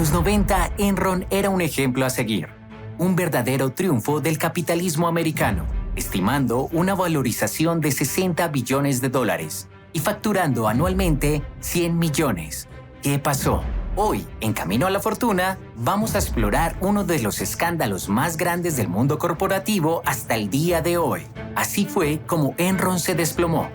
los 90, Enron era un ejemplo a seguir. Un verdadero triunfo del capitalismo americano, estimando una valorización de $60 billones y facturando anualmente 100 millones. ¿Qué pasó? Hoy, en Camino a la Fortuna, vamos a explorar uno de los escándalos más grandes del mundo corporativo hasta el día de hoy. Así fue como Enron se desplomó.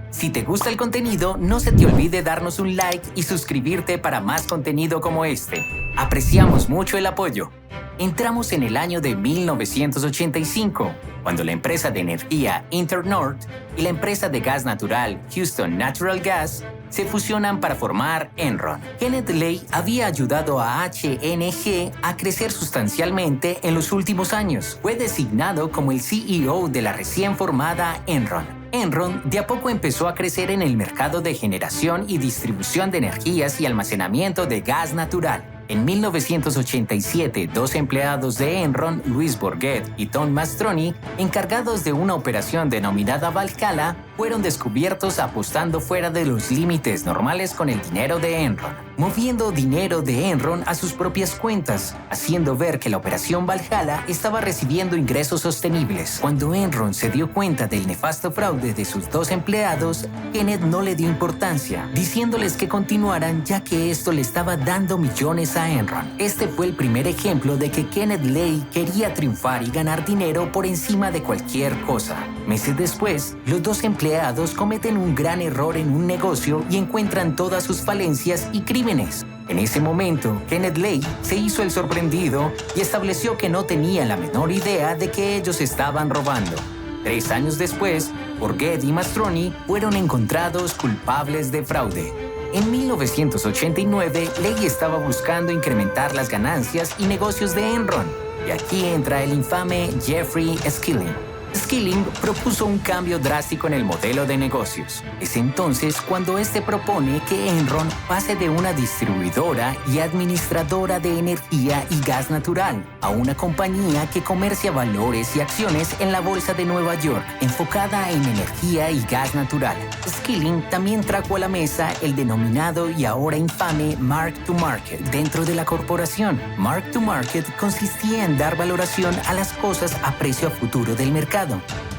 Si te gusta el contenido, no se te olvide darnos un like y suscribirte para más contenido como este. Apreciamos mucho el apoyo. Entramos en el año de 1985, cuando la empresa de energía Internorth y la empresa de gas natural Houston Natural Gas se fusionan para formar Enron. Kenneth Lay había ayudado a HNG a crecer sustancialmente en los últimos años. Fue designado como el CEO de la recién formada Enron. Enron de a poco empezó a crecer en el mercado de generación y distribución de energías y almacenamiento de gas natural. En 1987, dos empleados de Enron, Luis Bourget y Tom Mastroni, encargados de una operación denominada Valhalla, fueron descubiertos apostando fuera de los límites normales con el dinero de Enron, moviendo dinero de Enron a sus propias cuentas, haciendo ver que la operación Valhalla estaba recibiendo ingresos sostenibles. Cuando Enron se dio cuenta del nefasto fraude de sus dos empleados, Kenneth no le dio importancia, diciéndoles que continuaran ya que esto le estaba dando millones a Enron. Este fue el primer ejemplo de que Kenneth Lay quería triunfar y ganar dinero por encima de cualquier cosa. Meses después, los dos empleados cometen un gran error en un negocio y encuentran todas sus falencias y crímenes. En ese momento, Kenneth Lay se hizo el sorprendido y estableció que no tenía la menor idea de que ellos estaban robando. 3 años después, Bourget y Mastroni fueron encontrados culpables de fraude. En 1989, Lay estaba buscando incrementar las ganancias y negocios de Enron. Y aquí entra el infame Jeffrey Skilling. Skilling propuso un cambio drástico en el modelo de negocios. Es entonces cuando este propone que Enron pase de una distribuidora y administradora de energía y gas natural a una compañía que comercia valores y acciones en la Bolsa de Nueva York, enfocada en energía y gas natural. Skilling también trajo a la mesa el denominado y ahora infame Mark to Market dentro de la corporación. Mark to Market consistía en dar valoración a las cosas a precio a futuro del mercado.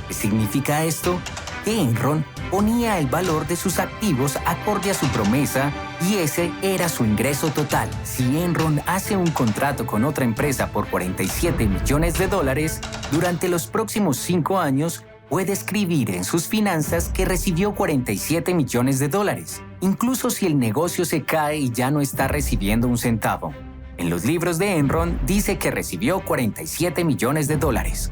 ¿Qué significa esto? Que Enron ponía el valor de sus activos acorde a su promesa y ese era su ingreso total. Si Enron hace un contrato con otra empresa por $47 millones, durante los próximos 5 años puede escribir en sus finanzas que recibió $47 millones, incluso si el negocio se cae y ya no está recibiendo un centavo. En los libros de Enron dice que recibió $47 millones.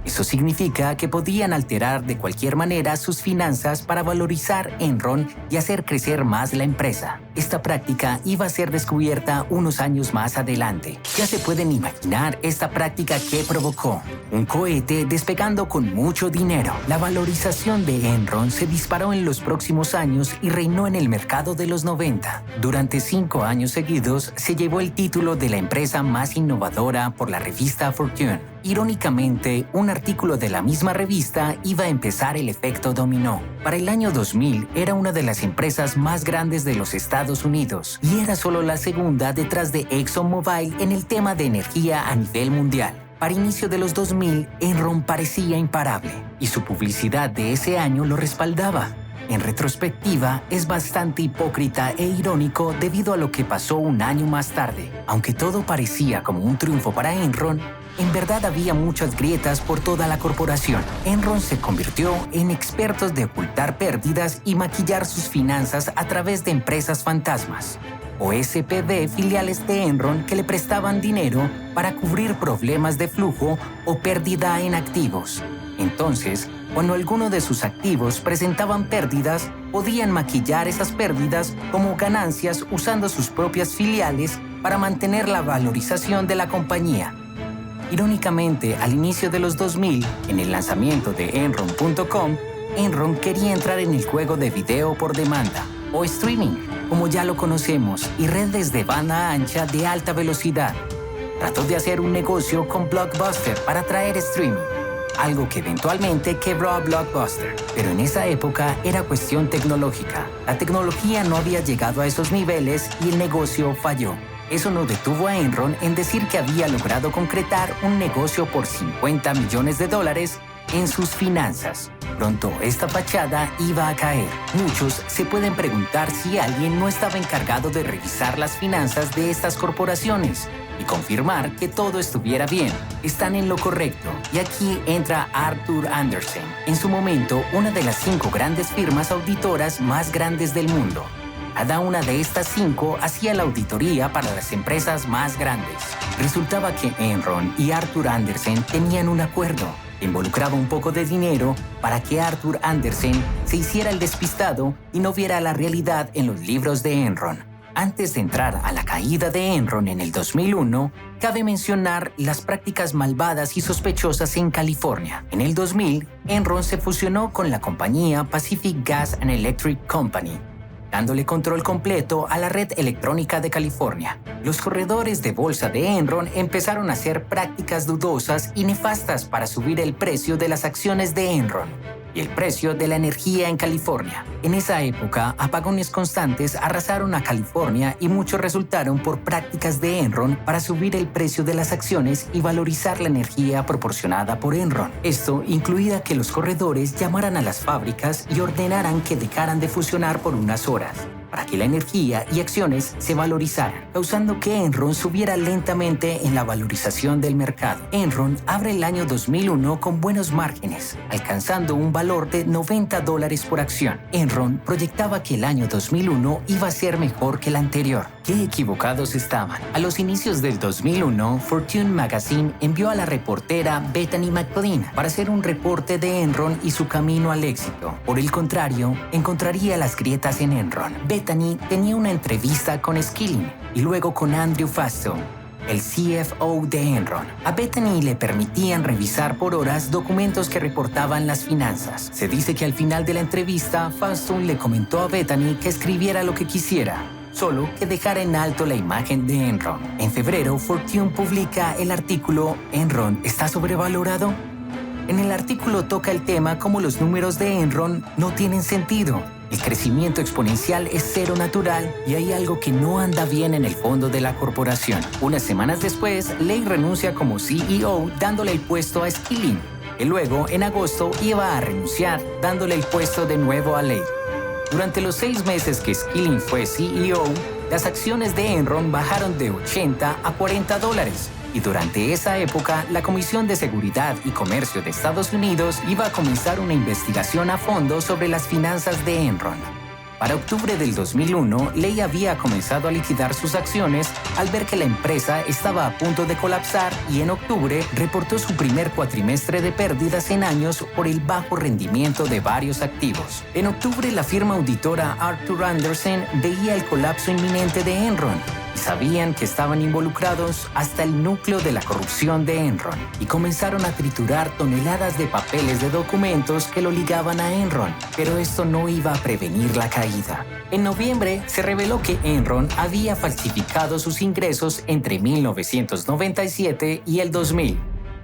Eso significa que podían alterar de cualquier manera sus finanzas para valorizar Enron y hacer crecer más la empresa. Esta práctica iba a ser descubierta unos años más adelante. Ya se pueden imaginar esta práctica que provocó. Un cohete despegando con mucho dinero. La valorización de Enron se disparó en los próximos años y reinó en el mercado de los 90. Durante 5 años seguidos se llevó el título de la empresa más innovadora por la revista Fortune. Irónicamente, un artículo de la misma revista iba a empezar el efecto dominó. Para el año 2000 era una de las empresas más grandes de los Estados Unidos y era solo la segunda detrás de ExxonMobil en el tema de energía a nivel mundial. Para inicio de los 2000, Enron parecía imparable y su publicidad de ese año lo respaldaba. En retrospectiva, es bastante hipócrita e irónico debido a lo que pasó un año más tarde. Aunque todo parecía como un triunfo para Enron, en verdad había muchas grietas por toda la corporación. Enron se convirtió en expertos de ocultar pérdidas y maquillar sus finanzas a través de empresas fantasmas, o SPV, filiales de Enron que le prestaban dinero para cubrir problemas de flujo o pérdida en activos. Entonces, cuando alguno de sus activos presentaban pérdidas, podían maquillar esas pérdidas como ganancias usando sus propias filiales para mantener la valorización de la compañía. Irónicamente, al inicio de los 2000, en el lanzamiento de Enron.com, Enron quería entrar en el juego de video por demanda, o streaming, como ya lo conocemos, y redes de banda ancha de alta velocidad. Trató de hacer un negocio con Blockbuster para traer streaming. algo que eventualmente quebró a Blockbuster. Pero en esa época era cuestión tecnológica. La tecnología no había llegado a esos niveles y el negocio falló. Eso no detuvo a Enron en decir que había logrado concretar un negocio por $50 millones en sus finanzas. Pronto esta fachada iba a caer. Muchos se pueden preguntar si alguien no estaba encargado de revisar las finanzas de estas corporaciones y confirmar que todo estuviera bien. Están en lo correcto. Y aquí entra Arthur Andersen, en su momento una de las 5 grandes firmas auditoras más grandes del mundo. Cada una de estas 5 hacía la auditoría para las empresas más grandes. Resultaba que Enron y Arthur Andersen tenían un acuerdo. Involucraba un poco de dinero para que Arthur Andersen se hiciera el despistado y no viera la realidad en los libros de Enron. Antes de entrar a la caída de Enron en el 2001, cabe mencionar las prácticas malvadas y sospechosas en California. En el 2000, Enron se fusionó con la compañía Pacific Gas and Electric Company, dándole control completo a la red electrónica de California. Los corredores de bolsa de Enron empezaron a hacer prácticas dudosas y nefastas para subir el precio de las acciones de Enron y el precio de la energía en California. En esa época, apagones constantes arrasaron a California y muchos resultaron por prácticas de Enron para subir el precio de las acciones y valorizar la energía proporcionada por Enron. Esto incluía que los corredores llamaran a las fábricas y ordenaran que dejaran de funcionar por unas horas, para que la energía y acciones se valorizaran, causando que Enron subiera lentamente en la valorización del mercado. Enron abre el año 2001 con buenos márgenes, alcanzando un valor de $90 por acción. Enron proyectaba que el año 2001 iba a ser mejor que el anterior. ¡Qué equivocados estaban! A los inicios del 2001, Fortune Magazine envió a la reportera Bethany McLean para hacer un reporte de Enron y su camino al éxito. Por el contrario, encontraría las grietas en Enron. Bethany tenía una entrevista con Skilling y luego con Andrew Fastow, el CFO de Enron. A Bethany le permitían revisar por horas documentos que reportaban las finanzas. Se dice que al final de la entrevista, Fastow le comentó a Bethany que escribiera lo que quisiera, solo que dejara en alto la imagen de Enron. En febrero, Fortune publica el artículo ¿Enron está sobrevalorado? En el artículo toca el tema cómo los números de Enron no tienen sentido. El crecimiento exponencial es cero natural y hay algo que no anda bien en el fondo de la corporación. Unas semanas después, Lei renuncia como CEO dándole el puesto a Skilling, y luego, en agosto, iba a renunciar dándole el puesto de nuevo a Lei. Durante los 6 meses que Skilling fue CEO, las acciones de Enron bajaron de $80 a $40. Y durante esa época, la Comisión de Seguridad y Comercio de Estados Unidos iba a comenzar una investigación a fondo sobre las finanzas de Enron. Para octubre del 2001, Lei había comenzado a liquidar sus acciones al ver que la empresa estaba a punto de colapsar y en octubre reportó su primer cuatrimestre de pérdidas en años por el bajo rendimiento de varios activos. En octubre, la firma auditora Arthur Andersen veía el colapso inminente de Enron y sabían que estaban involucrados hasta el núcleo de la corrupción de Enron y comenzaron a triturar toneladas de papeles de documentos que lo ligaban a Enron, pero esto no iba a prevenir la caída. En noviembre se reveló que Enron había falsificado sus ingresos entre 1997 y el 2000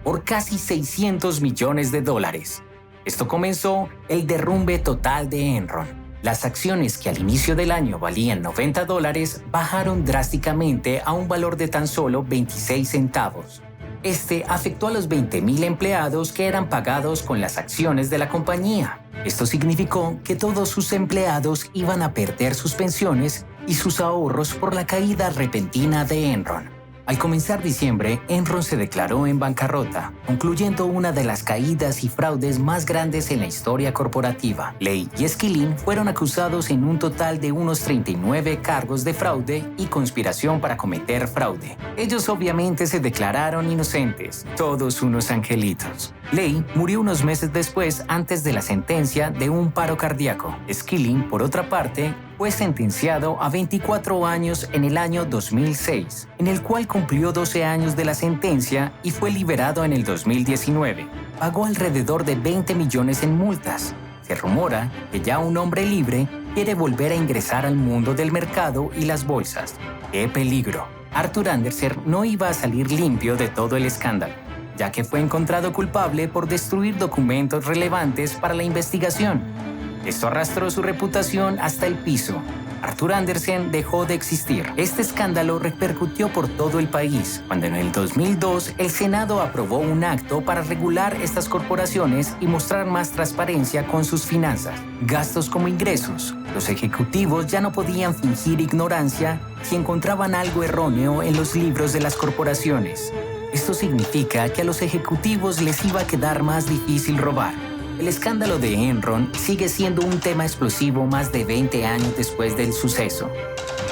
por casi $600 millones. Esto comenzó el derrumbe total de Enron. Las acciones que al inicio del año valían $90 bajaron drásticamente a un valor de tan solo 26 centavos. Este afectó a los 20,000 empleados que eran pagados con las acciones de la compañía. Esto significó que todos sus empleados iban a perder sus pensiones y sus ahorros por la caída repentina de Enron. Al comenzar diciembre, Enron se declaró en bancarrota, concluyendo una de las caídas y fraudes más grandes en la historia corporativa. Lei y Skilling fueron acusados en un total de unos 39 cargos de fraude y conspiración para cometer fraude. Ellos obviamente se declararon inocentes, todos unos angelitos. Lei murió unos meses después antes de la sentencia de un paro cardíaco. Skilling, por otra parte, fue sentenciado a 24 años en el año 2006, en el cual cumplió 12 años de la sentencia y fue liberado en el 2019. Pagó alrededor de 20 millones en multas. Se rumora que ya un hombre libre quiere volver a ingresar al mundo del mercado y las bolsas. ¡Qué peligro! Arthur Andersen no iba a salir limpio de todo el escándalo, ya que fue encontrado culpable por destruir documentos relevantes para la investigación. Esto arrastró su reputación hasta el piso. Arthur Andersen dejó de existir. Este escándalo repercutió por todo el país, cuando en el 2002 el Senado aprobó un acto para regular estas corporaciones y mostrar más transparencia con sus finanzas, gastos como ingresos. Los ejecutivos ya no podían fingir ignorancia si encontraban algo erróneo en los libros de las corporaciones. Esto significa que a los ejecutivos les iba a quedar más difícil robar. El escándalo de Enron sigue siendo un tema explosivo más de 20 años después del suceso.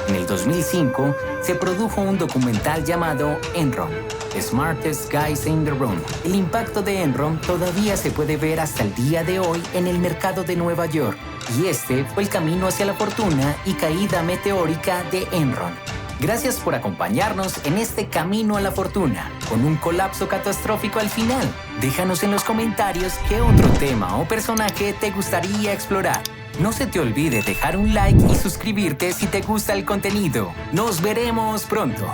En el 2005 se produjo un documental llamado Enron, The Smartest Guys in the Room. El impacto de Enron todavía se puede ver hasta el día de hoy en el mercado de Nueva York, y este fue el camino hacia la fortuna y caída meteórica de Enron. Gracias por acompañarnos en este camino a la fortuna, con un colapso catastrófico al final. Déjanos en los comentarios qué otro tema o personaje te gustaría explorar. No se te olvide dejar un like y suscribirte si te gusta el contenido. ¡Nos veremos pronto!